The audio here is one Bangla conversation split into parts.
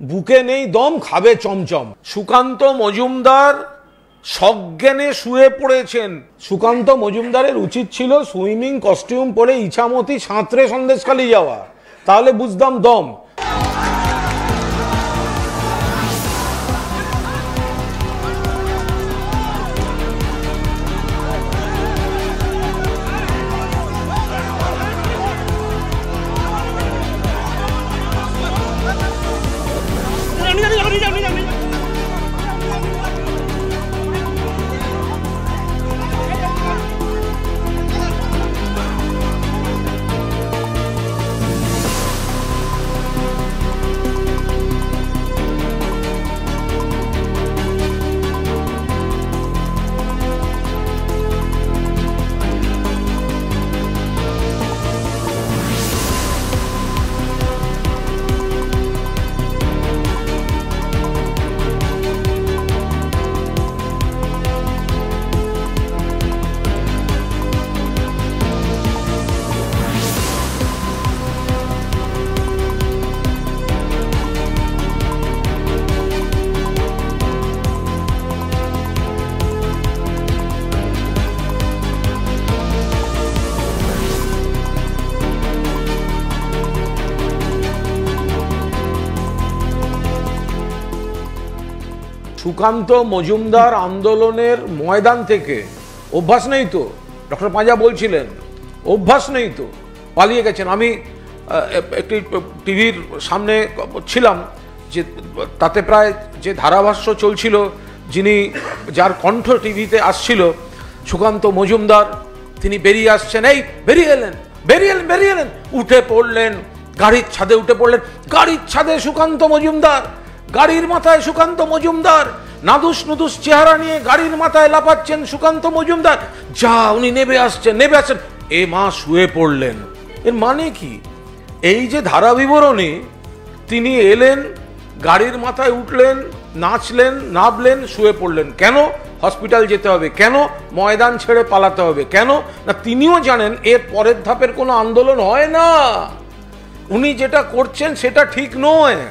বুকে নেই দম, খাবে চমচম। সুকান্ত মজুমদার সজ্ঞানে শুয়ে পড়েছেন। সুকান্ত মজুমদারের উচিত ছিল সুইমিং কস্টিউম পরে ইছামতি সাঁতরে সন্দেশখালি যাওয়া, তাহলে বুঝতাম দম। সুকান্ত মজুমদার আন্দোলনের ময়দান থেকে অভ্যাস নেই তো, ডক্টর পাঁজা বলছিলেন অভ্যাস নেই তো, পালিয়ে গেছেন। আমি একটি টিভির সামনে ছিলাম, যে তাতে প্রায় যে ধারাভাষ্য চলছিল, যার কণ্ঠ টিভিতে আসছিল সুকান্ত মজুমদার, তিনি বেরিয়ে আসছেন, এই বেরিয়ে এলেন, উঠে পড়লেন, গাড়ির ছাদে উঠে পড়লেন। গাড়ির ছাদে সুকান্ত মজুমদার, গাড়ির মাথায় সুকান্ত মজুমদার, নাদুস নুদুস চেহারা নিয়ে গাড়ির মাথায় লাফাচ্ছেন সুকান্ত মজুমদার। উনি নেমে আসছেন। এ মা শুয়ে পড়লেন। এর মানে কি? এই যে ধারা বিবরণী, তিনি এলেন, গাড়ির মাথায় উঠলেন, নাচলেন, নাবলেন, শুয়ে পড়লেন। কেন? হসপিটাল যেতে হবে। কেন? ময়দান ছেড়ে পালাতে হবে। কেন না? তিনিও জানেন এর পরের ধাপের কোনো আন্দোলন হয় না। উনি যেটা করছেন সেটা ঠিক নয়।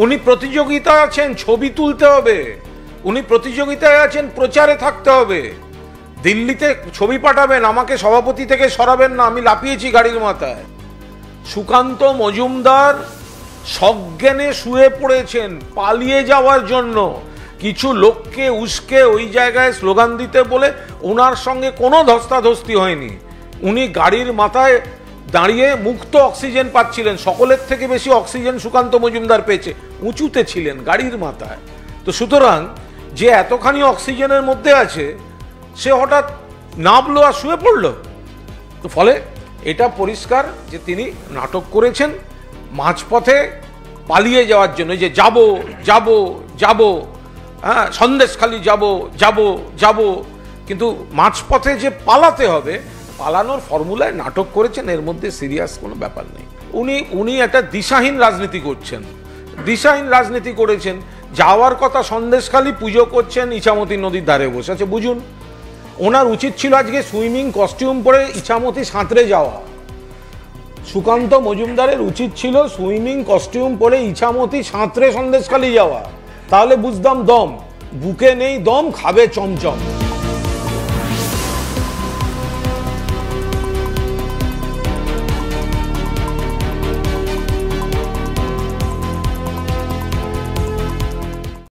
উনি প্রতিযোগিতায় আছেন, ছবি তুলতে হবে। উনি প্রতিযোগিতায় আছেন, প্রচারে থাকতে হবে। দিল্লিতে ছবি পাঠাবেন, আমাকে সভাপতি থেকে সরাবেন না, আমি লাফিয়েছি গাড়ির মাথায়। সুকান্ত মজুমদার সজ্ঞানে শুয়ে পড়েছেন পালিয়ে যাওয়ার জন্য। কিছু লোককে উস্কে ওই জায়গায় স্লোগান দিতে বলে ওনার সঙ্গে কোনো ধস্তাধস্তি হয়নি। উনি গাড়ির মাথায় দাঁড়িয়ে মুক্ত অক্সিজেন পাচ্ছিলেন। সকলের থেকে বেশি অক্সিজেন সুকান্ত মজুমদার পেয়েছে, উঁচুতে ছিলেন গাড়ির মাথায়। তো সুতরাং যে এতখানি অক্সিজেনের মধ্যে আছে, সে হঠাৎ নামলো আর শুয়ে পড়ল। তো ফলে এটা পরিষ্কার যে তিনি নাটক করেছেন মাঝপথে পালিয়ে যাওয়ার জন্য, যে যাব, হ্যাঁ সন্দেশখালি যাব, কিন্তু মাঝপথে যে পালাতে হবে, পালানোর ফর্মুলায় নাটক করেছেন। এর মধ্যে সিরিয়াস কোনো ব্যাপার নেই। উনি একটা দিশাহীন রাজনীতি করেছেন। যাওয়ার কথা সন্দেশখালি, পুজো করছেন ইছামতি নদীর ধারে বসে আছে। বুঝুন, ওনার উচিত ছিল আজকে সুইমিং কস্টিউম পরে ইছামতি সাঁতরে যাওয়া। সুকান্ত মজুমদারের উচিত ছিল সুইমিং কস্টিউম পরে ইছামতি সাঁতরে সন্দেশখালি যাওয়া, তাহলে বুঝতাম দম। বুকে নেই দম, খাবে চমচম।